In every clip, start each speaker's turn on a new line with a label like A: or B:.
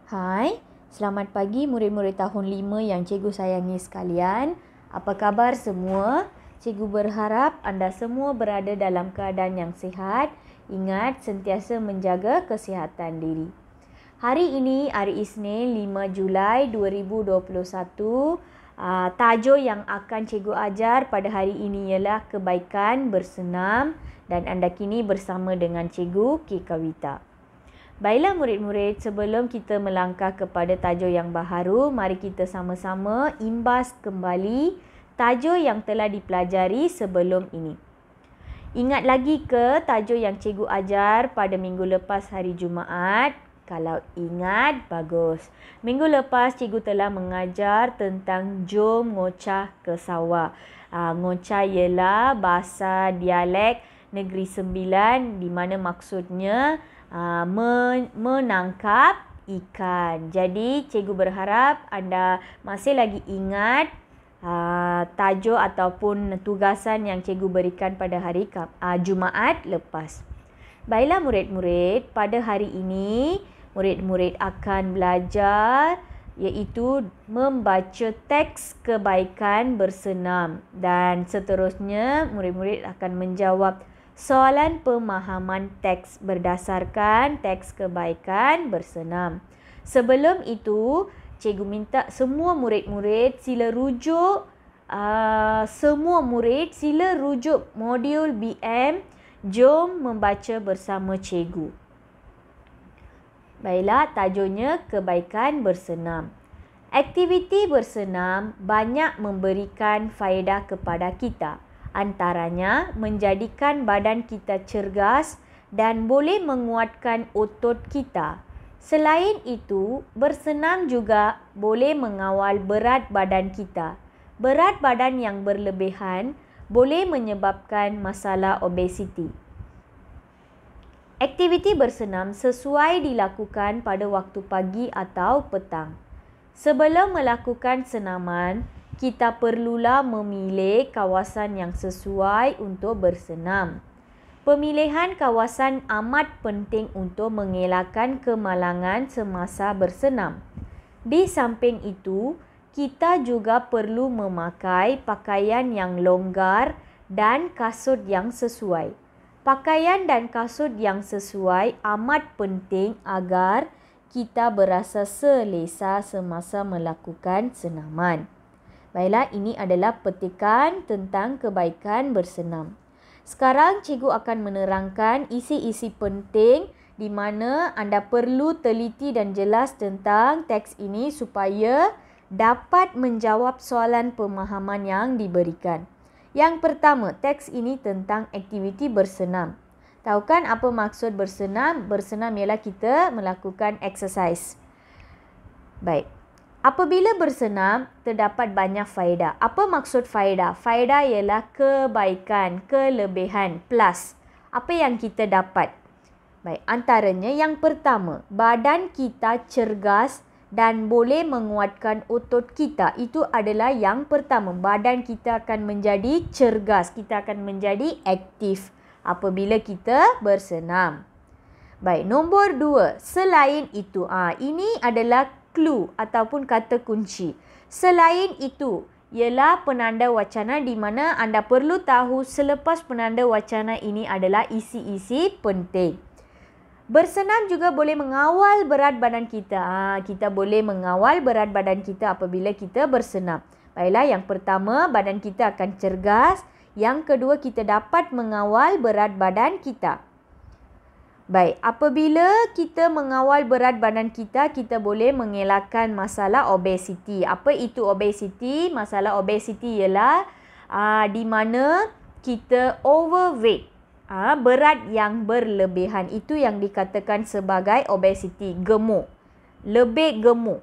A: Hai, selamat pagi murid-murid tahun 5 yang cikgu sayangi sekalian. Apa kabar semua? Cikgu berharap anda semua berada dalam keadaan yang sihat. Ingat sentiasa menjaga kesihatan diri. Hari ini, hari Isnin 5 Julai 2021. Tajuk yang akan cikgu ajar pada hari ini ialah kebaikan bersenam dan anda kini bersama dengan cikgu K. Kawita. Baiklah murid-murid, sebelum kita melangkah kepada tajuk yang baharu, mari kita sama-sama imbas kembali tajuk yang telah dipelajari sebelum ini. Ingat lagi ke tajuk yang cikgu ajar pada minggu lepas hari Jumaat? Kalau ingat, bagus. Minggu lepas cikgu telah mengajar tentang jom ngocah ke sawah. Ngocah ialah bahasa dialek Negeri Sembilan di mana maksudnya menangkap ikan. Jadi cikgu berharap anda masih lagi ingat tajuk ataupun tugasan yang cikgu berikan pada hari Jumaat lepas. Baiklah murid-murid, pada hari ini murid-murid akan belajar iaitu membaca teks kebaikan bersenam dan seterusnya murid-murid akan menjawab soalan pemahaman teks berdasarkan teks kebaikan bersenam. Sebelum itu, cikgu minta semua murid-murid sila rujuk modul BM Jom Membaca Bersama Cikgu. Baiklah, tajuknya kebaikan bersenam. Aktiviti bersenam banyak memberikan faedah kepada kita. Antaranya menjadikan badan kita cergas dan boleh menguatkan otot kita. Selain itu, bersenam juga boleh mengawal berat badan kita. Berat badan yang berlebihan boleh menyebabkan masalah obesiti. Aktiviti bersenam sesuai dilakukan pada waktu pagi atau petang. Sebelum melakukan senaman, kita perlulah memilih kawasan yang sesuai untuk bersenam. Pemilihan kawasan amat penting untuk mengelakkan kemalangan semasa bersenam. Di samping itu, kita juga perlu memakai pakaian yang longgar dan kasut yang sesuai. Pakaian dan kasut yang sesuai amat penting agar kita berasa selesa semasa melakukan senaman. Baiklah, ini adalah petikan tentang kebaikan bersenam. Sekarang cikgu akan menerangkan isi-isi penting di mana anda perlu teliti dan jelas tentang teks ini supaya dapat menjawab soalan pemahaman yang diberikan. Yang pertama, teks ini tentang aktiviti bersenam. Tahu kan apa maksud bersenam? Bersenam ialah kita melakukan exercise. Baik. Apabila bersenam, terdapat banyak faedah. Apa maksud faedah? Faedah ialah kebaikan, kelebihan, plus. Apa yang kita dapat? Baik, antaranya yang pertama, badan kita cergas dan boleh menguatkan otot kita. Itu adalah yang pertama. Badan kita akan menjadi cergas. Kita akan menjadi aktif apabila kita bersenam. Baik, nombor 2. Selain itu, ini adalah clue ataupun kata kunci. Selain itu, ialah penanda wacana di mana anda perlu tahu selepas penanda wacana ini adalah isi-isi penting. Bersenam juga boleh mengawal berat badan kita. Kita boleh mengawal berat badan kita apabila kita bersenam. Baiklah, yang pertama, badan kita akan cergas. Yang kedua, kita dapat mengawal berat badan kita. Baik, apabila kita mengawal berat badan kita, kita boleh mengelakkan masalah obesiti. Apa itu obesiti? Masalah obesiti ialah di mana kita overweight. Berat yang berlebihan, itu yang dikatakan sebagai obesiti, gemuk, lebih gemuk.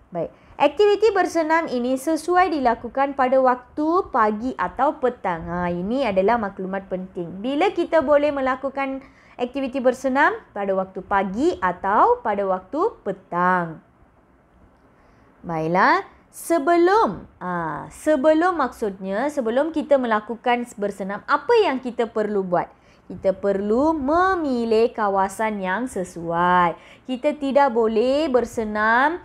A: Baik, aktiviti bersenam ini sesuai dilakukan pada waktu pagi atau petang. Ini adalah maklumat penting. Bila kita boleh melakukan aktiviti bersenam? Pada waktu pagi atau pada waktu petang. Baiklah. Sebelum maksudnya, sebelum kita melakukan bersenam, apa yang kita perlu buat? Kita perlu memilih kawasan yang sesuai. Kita tidak boleh bersenam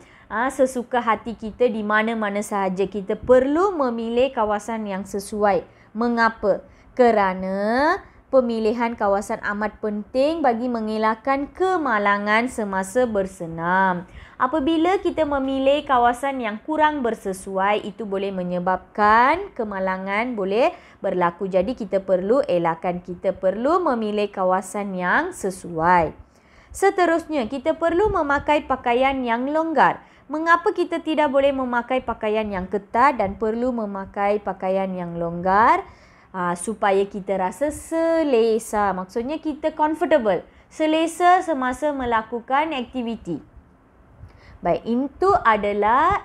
A: sesuka hati kita di mana-mana sahaja. Kita perlu memilih kawasan yang sesuai. Mengapa? Kerana pemilihan kawasan amat penting bagi mengelakkan kemalangan semasa bersenam. Apabila kita memilih kawasan yang kurang bersesuai, itu boleh menyebabkan kemalangan boleh berlaku. Jadi kita perlu elakkan, kita perlu memilih kawasan yang sesuai. Seterusnya, kita perlu memakai pakaian yang longgar. Mengapa kita tidak boleh memakai pakaian yang ketat dan perlu memakai pakaian yang longgar? Supaya kita rasa selesa. Maksudnya kita comfortable, selesa semasa melakukan aktiviti. Baik, itu adalah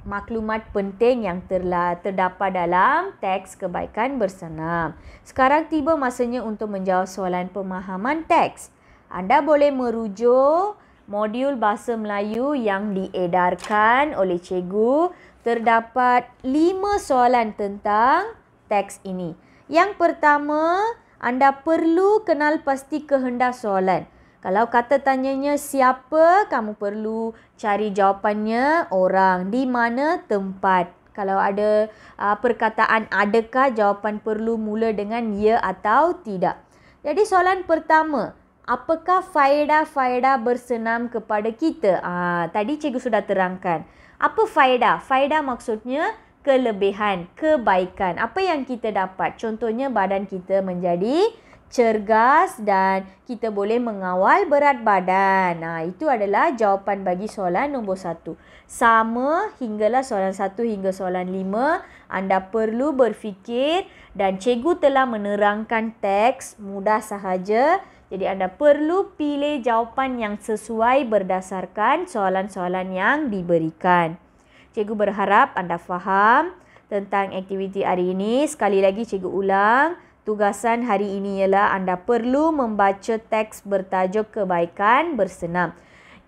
A: maklumat penting yang terdapat dalam teks kebaikan bersenam. Sekarang tiba masanya untuk menjawab soalan pemahaman teks. Anda boleh merujuk modul Bahasa Melayu yang diedarkan oleh cikgu. Terdapat 5 soalan tentang teks ini. Yang pertama, anda perlu kenal pasti kehendak soalan. Kalau kata tanyanya siapa, kamu perlu cari jawapannya orang. Di mana? Tempat. Kalau ada perkataan adakah, jawapan perlu mula dengan ya atau tidak. Jadi soalan pertama, apakah faedah-faedah bersenam kepada kita? Tadi cikgu sudah terangkan. Apa faedah? Faedah maksudnya kelebihan, kebaikan. Apa yang kita dapat? Contohnya badan kita menjadi cergas dan kita boleh mengawal berat badan. Itu adalah jawapan bagi soalan nombor 1. Sama hinggalah soalan 1 hingga soalan 5. Anda perlu berfikir dan cikgu telah menerangkan teks mudah sahaja. Jadi anda perlu pilih jawapan yang sesuai berdasarkan soalan-soalan yang diberikan. Cikgu berharap anda faham tentang aktiviti hari ini. Sekali lagi cikgu ulang. Tugasan hari ini ialah anda perlu membaca teks bertajuk kebaikan bersenam.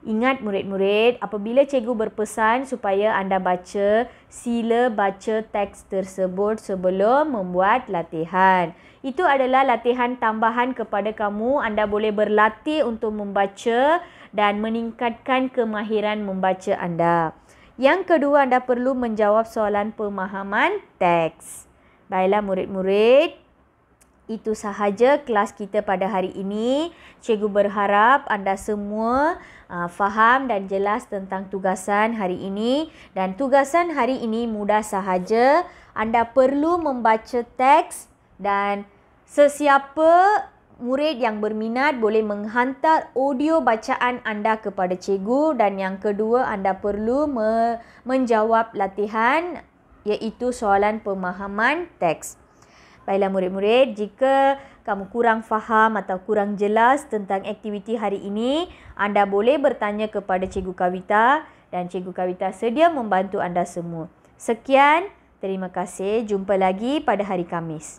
A: Ingat murid-murid, apabila cikgu berpesan supaya anda baca, sila baca teks tersebut sebelum membuat latihan. Itu adalah latihan tambahan kepada kamu. Anda boleh berlatih untuk membaca dan meningkatkan kemahiran membaca anda. Yang kedua, anda perlu menjawab soalan pemahaman teks. Baiklah murid-murid. Itu sahaja kelas kita pada hari ini. Cikgu berharap anda semua faham dan jelas tentang tugasan hari ini. Dan tugasan hari ini mudah sahaja. Anda perlu membaca teks dan sesiapa murid yang berminat boleh menghantar audio bacaan anda kepada cikgu. Dan yang kedua, anda perlu menjawab latihan iaitu soalan pemahaman teks. Baiklah murid-murid, jika kamu kurang faham atau kurang jelas tentang aktiviti hari ini, anda boleh bertanya kepada Cikgu Kavita dan Cikgu Kavita sedia membantu anda semua. Sekian, terima kasih. Jumpa lagi pada hari Khamis.